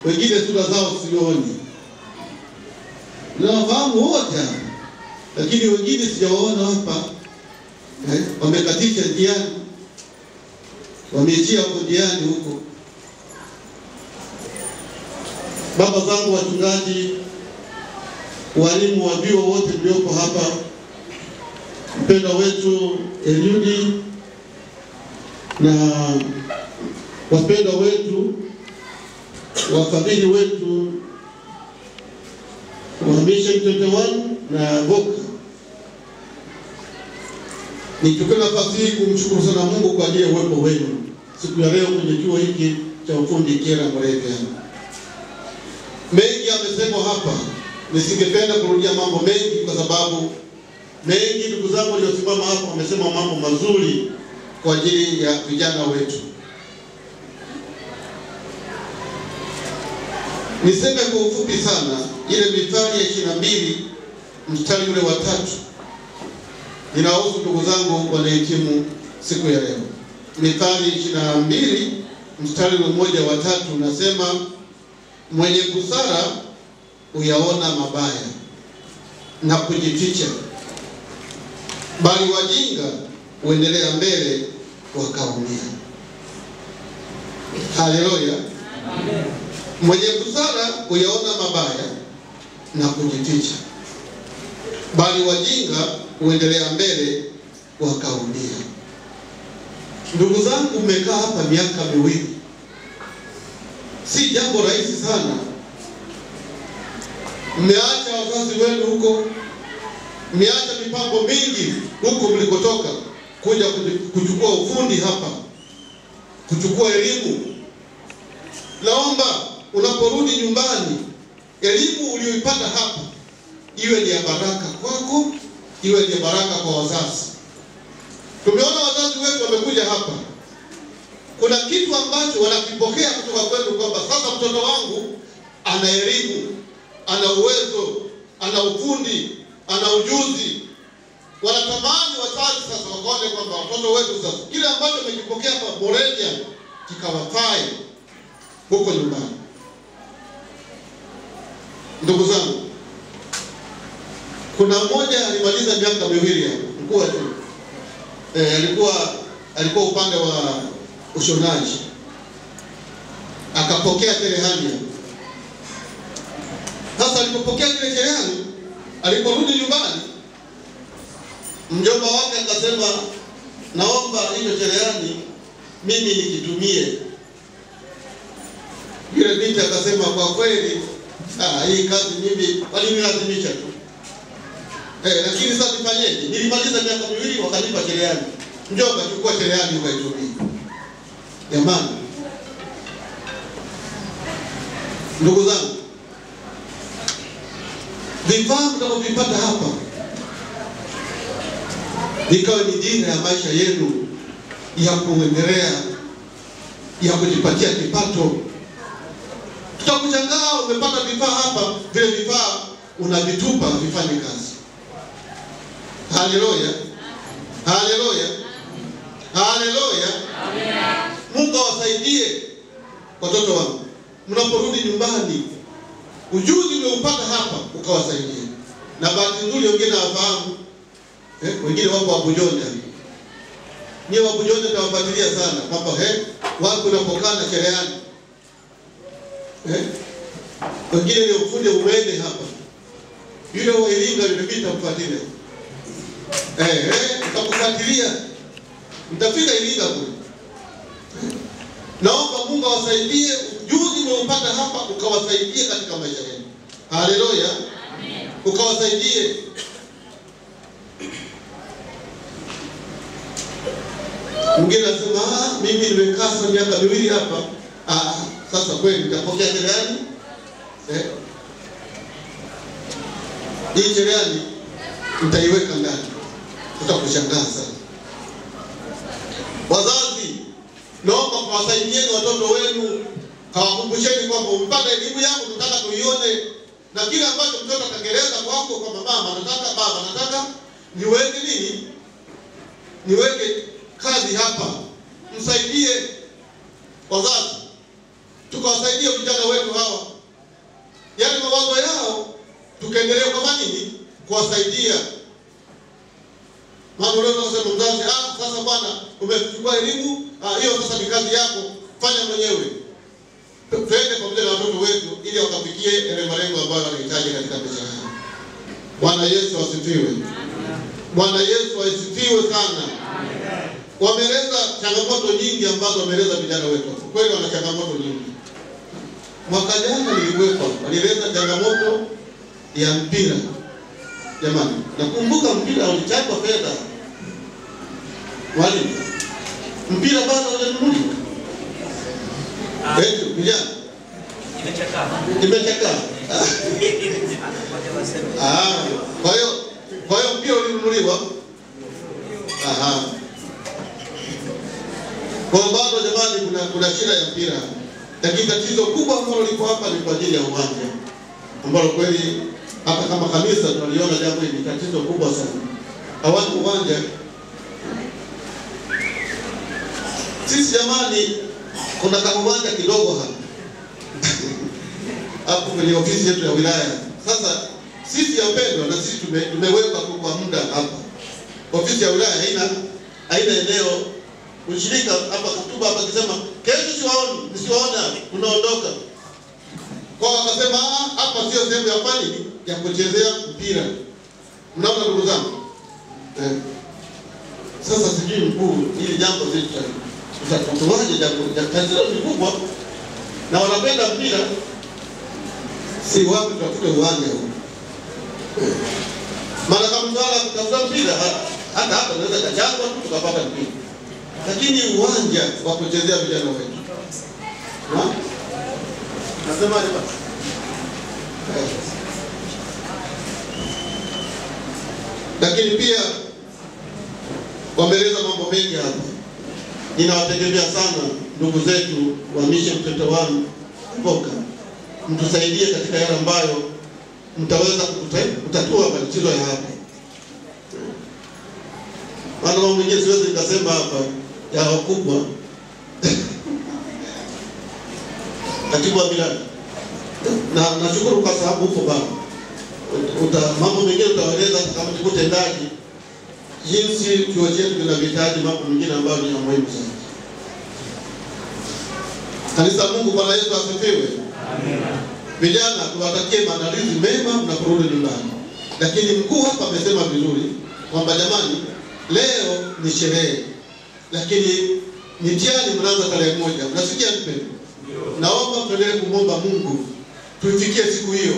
wengine sura zao sioni. Nawafahamu wote, lakini wengine sijawaona hapa. Wamekatisha njiani, wameishia huko njiani huko. Baba zangu wachungaji, walimu wa vyuo wote mliopo hapa, mpendwa wetu Eliudi na wapendwa wetu, wafadhili wetu wa Mission 21 na Voka, nichukue nafasi hii kumshukuru sana Mungu kwa ajili ya uwepo wenu siku ya leo kwenye chuo hiki cha ufundi Kyela Moravia. Mengi yamesemwa hapa, nisingependa kurudia mambo mengi kwa sababu mengi ndugu zangu waliosimama hapa wamesema mambo mazuri kwa ajili ya vijana wetu. Niseme kwa ufupi sana ile Mithali ya 22 mstari ule wa 3 inahusu ndugu zangu wanahitimu siku ya leo. Mithali 22 mstari ule mmoja wa 3 unasema, mwenye busara uyaona mabaya na kujificha, bali wajinga uendelea mbele wakaumia. Haleluya. Amen. Mwenye busara uyaona mabaya na kujificha, bali wajinga uendelea mbele wakaumia. Ndugu zangu, mmekaa hapa miaka miwili. Si jambo rahisi sana. Mmeacha wazazi wenu huko, mmeacha mipango mingi huko mlikotoka kuja kuchukua ufundi hapa, kuchukua elimu. Naomba unaporudi nyumbani, elimu uliyoipata hapa iwe ni ya baraka kwako, iwe ni ya baraka kwa wazazi. Tumeona wazazi wetu wamekuja hapa, kuna kitu ambacho wanakipokea kutoka kwenu kwamba sasa mtoto wangu ana elimu, ana uwezo, ana ufundi, ana ujuzi. Wanatamani wazazi sasa wakaone kwamba watoto wetu sasa kile ambacho wamekipokea hapa Moravia kikawafae huko nyumbani. Ndugu zangu, kuna mmoja alimaliza miaka miwili hapa, mkuu wetu. Alikuwa upande wa ushonaji. Akapokea cherehani. Sasa alipopokea ile cherehani, aliporudi nyumbani, mjomba wake akasema, naomba hiyo cherehani mimi nikitumie. Yule binti akasema, kwa kweli hii kazi mimi walinilazimisha tu. Lakini sasa nifanyeje? Nilimaliza miaka miwili wakanipa cherehani. Mjomba, chukua cherehani ukaitumie. Jamani, ndugu zangu, vifaa mtakavyopata hapa vikawa ni dira ya maisha yenu ya kuendelea, ya kujipatia kipato. Tutakuchangaa umepata vifaa hapa, vile vifaa unavitupa vifanye kazi. Haleluya. Haleluya. Haleluya. Amen. Mungu awasaidie watoto wangu. Mnaporudi nyumbani, ujuzi uliopata hapa ukawasaidie. Na bahati nzuri wengine hawafahamu. Wengine wapo wa Bujonja. Ni wa Bujonja tawafuatilia sana kwamba watu wanapokana cherehani. Wengine ni ufundi umeme hapa. Yule wa Iringa nimepita mfuatilia. Nitakufuatilia. Mtafika Iringa kule. Naomba Mungu awasaidie ujuzi unaopata hapa ukawasaidie katika maisha yenu. Haleluya. Amen. Ukawasaidie. Mwingine anasema, mimi nimekaa sana miaka miwili hapa. Sasa kweli nitapokea cherehani? Hii cherehani utaiweka ndani. Utakushangaa sana. Wazazi, naomba kuwasaidieni watoto wenu, kawakumbusheni kwamba mpaka elimu yangu tunataka tuione, na kile ambacho mtoto atakeleza kwako kwamba mama nataka, baba nataka niweke nini? Niweke kazi hapa. Msaidie wazazi. Tukawasaidia vijana wetu hawa nini? Kuwasaidia. Maana leo tunasema mzazi, sasa bwana umechukua elimu, hiyo sasa ni kazi yako, fanya mwenyewe. Twende pamoja na watoto wetu ili wakafikie yale malengo ambayo wanahitaji katika maisha yao. Bwana Yesu asifiwe. Bwana Yesu asifiwe sana. Wameleza changamoto nyingi ambazo wameleza vijana wetu. Kweli wana changamoto nyingi. Mwaka jana nilikuwepo, walieleza changamoto ya mpira. Jamani, nakumbuka mpira ulichapa fedha. Walimu, mpira bado haujanunuliwa. Vijana imechakaa. Kwa hiyo mpira ulinunuliwa. Kwa bado jamani kuna shida ya mpira. Lakini tatizo kubwa ambalo liko hapa ni kwa ajili ya uwanja. Ambalo kweli hata kama kanisa tunaliona jambo hili tatizo kubwa sana. Hawana uwanja. Sisi jamani kuna kama uwanja kidogo hapa. Hapo kwenye ofisi yetu ya wilaya. Sasa sisi wapendwa na sisi tumeweka tu kwa muda hapa. Ofisi ya wilaya haina eneo. Ushirika hapa kutuba hapa kisema kesho nisiwaona unaondoka. Kwa wakasema hapa sio sehemu ya fani ya kuchezea mpira. Mnaona ndugu zangu? Sasa sijui mkuu hili jambo tutatuaje jambo tatizo ni kubwa na wanapenda mpira. Si wapi tutafute uwanja huu. Maana kama mtawala kutafuta mpira hata hapa naweza kachangwa tu tukapata mpira. Lakini uwanja wa kuchezea vijana wetu. Nasema ni basi. Lakini pia wameleza mambo mengi hapa. Ninawategemea sana ndugu zetu wa Mission 21 Mboka. Mtusaidie katika yale ambayo mtaweza kutatua matatizo ya hapa. Maana mambo mengine siwezi nikasema hapa ya wakubwa. Katibu wa wilaya. Na nashukuru kwa sababu uko baba. Mambo mengine utaeleza kama tukutendaji jinsi chuo chetu kinavyohitaji mambo mengine ambayo ni muhimu sana. Kanisa Mungu, Bwana Yesu asifiwe. Amina. Vijana tuwatakie maandalizi mema mnaporudi nyumbani. Lakini mkuu hapa amesema vizuri kwamba jamani leo ni sherehe. Lakini mtihani mnaanza tarehe 1. Mnasikia mpendwa? Naomba tuendelee kumwomba Mungu tuifikie siku hiyo.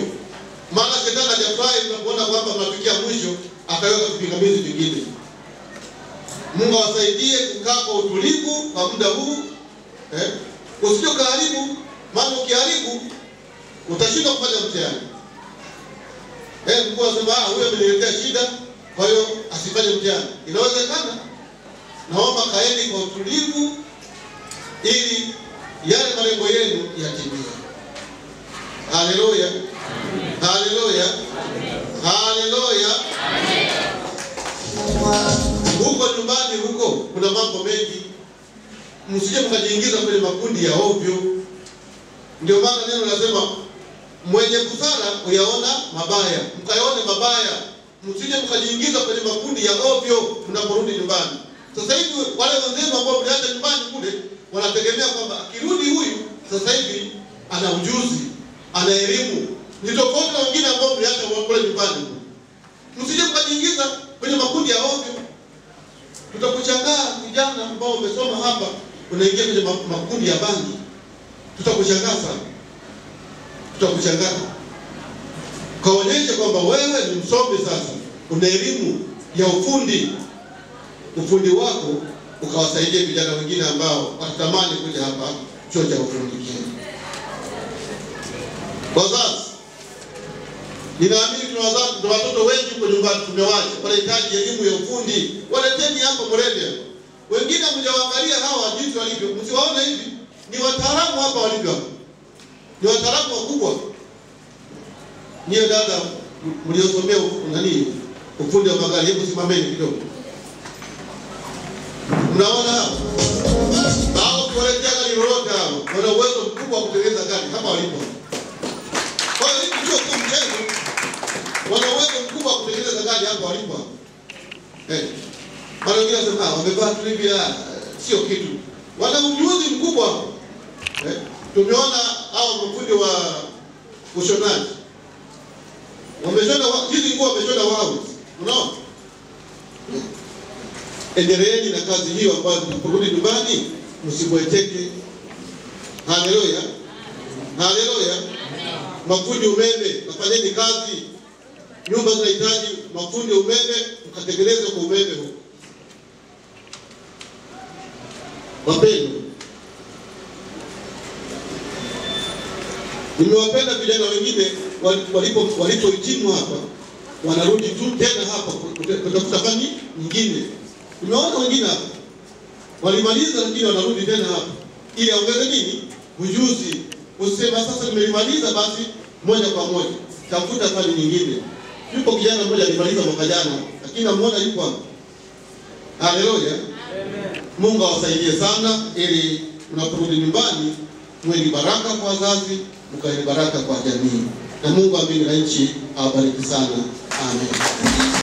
Maana shetani hajafurahi tunapoona kwamba tunafikia mwisho akaweka vipingamizi vingine. Mungu awasaidie kukaa kwa utulivu kwa muda huu. Usije kuharibu, maana ukiharibu utashindwa kufanya mtihani. Mkuu anasema huyo ameniletea shida, kwa hiyo asifanye mtihani. Inawezekana. Naomba kaeni kwa utulivu ili yale malengo yenu yatimie. Haleluya. Haleluya. Haleluya. Huko nyumbani huko kuna mambo mengi. Msije mkajiingiza kwenye makundi ya ovyo. Ndio maana neno nasema mwenye busara uyaona mabaya, mkayaone mabaya. Msije mkajiingiza kwenye makundi ya ovyo mnaporudi nyumbani. Sasa hivi wale wenzenu ambao mliacha nyumbani kule wanategemea kwamba akirudi huyu sasa hivi ana ujuzi, ana elimu. Ni tofauti na wengine ambao mliacha kule nyumbani. Msije mkajiingiza kwenye makundi ya ovyo. Tutakuchangaa vijana ambao wamesoma hapa unaingia kwenye makundi ya bangi. Tutakushangaa sana. Tutakushangaa. Kaonyeshe kwamba wewe ni msomi sasa. Una elimu ya ufundi. Ufundi wako ukawasaidia vijana wengine ambao watatamani kuja hapa chuo cha ufundi Kenya. Wazazi, ninaamini tuna watoto wengi kwa nyumbani tumewacha wanahitaji elimu ya ufundi. Waleteni hapa Morelia. Wengine mjawaangalia hawa jinsi walivyo. Msiwaone hivi. Ni wataalamu hapa walivyo. Ni wataalamu wakubwa. Niye dada mliosomea ufundi wa magari, hebu simameni kidogo. Mnaona hapa? Hao kuwaletea gari lolote hao. Wana uwezo mkubwa wa kutengeneza gari hapa walipo. Kwa hiyo hiki sio tu mchezo. wana uwezo mkubwa wa kutengeneza gari hapa walipo. Mara wengine wanasema wamevaa tu hivi, sio kitu. Wana ujuzi mkubwa. Tumeona hao mafundi wa ushonaji. Wameshona hizi nguo, wameshona wao. Unaona? Endeleeni na kazi hiyo ambayo tunaporudi nyumbani msibweteke. Haleluya. Haleluya. Mafundi umeme, nafanyeni kazi. Nyumba zinahitaji mafundi umeme, mkatengeneze kwa umeme huko. Wapendwa, nimewapenda vijana wengine walipohitimu hapa, wanarudi tu tena hapa kutafuta fani nyingine. Nimeona wengine hapa walimaliza, lakini wanarudi tena hapa ili aongeze nini? Ujuzi. Usema sasa nimemaliza basi moja kwa moja tafuta fani nyingine. Yupo kijana mmoja alimaliza mwaka jana, lakini namuona yupo hapa. Haleluya. Amen. Mungu awasaidie sana ili mnaporudi nyumbani mwe ni baraka kwa wazazi, mkae ni baraka kwa jamii. Na Mungu amini na nchi awabariki sana. Amen.